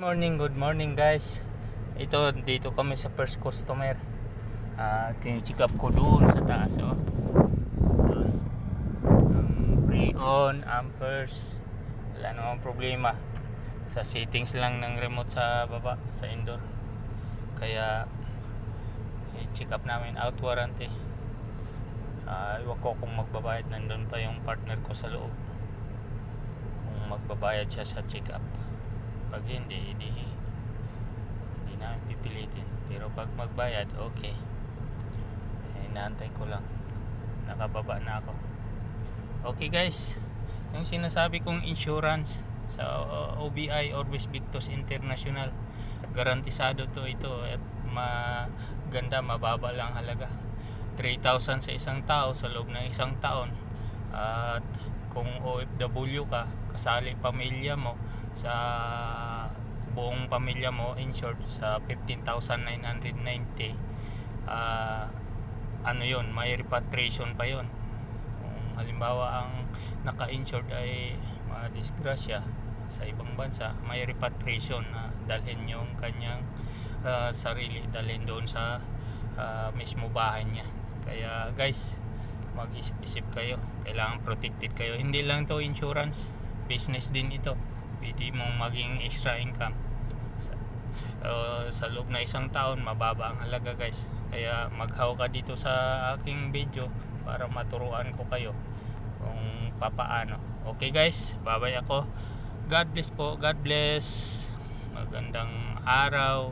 Good morning guys. Ito, dito kami sa first customer. Tinicheck up ko doon sa taas, oh. Doon. Pre-on, amperes. Wala namang problema. Sa settings lang ng remote sa baba, sa indoor. Kaya, i-check up namin out warranty. Iwan ko kung magbabayad. Nandun pa yung partner ko sa loob. Kung magbabayad siya sa check up. Pag hindi namin pipilitin, pero pag magbayad, okay. Inaantay ko lang, nakababa na ako. Okay guys, yung sinasabi kong insurance sa OBI, Orbis Victus International, garantisado to ito at maganda, mababa lang halaga, 3,000 sa isang tao sa loob ng isang taon. At kung OFW ka, kasali pamilya mo, sa buong pamilya mo insured sa 15,990, ano yun, may repatriation pa yun. Kung halimbawa ang naka-insured ay madisgrasya sa ibang bansa, may repatriation na dalhin yung kanyang sarili, dalhin doon sa mismo bahay niya. Kaya guys, mag-isip-isip kayo, kailangan protected kayo. Hindi lang to insurance, business din ito. Pwede mong maging extra income sa loob na isang taon. Mababa ang halaga guys, kaya maghaw ka dito sa aking video para maturuan ko kayo kung papaano. Okay guys, babay ako. God bless po, God bless. Magandang araw.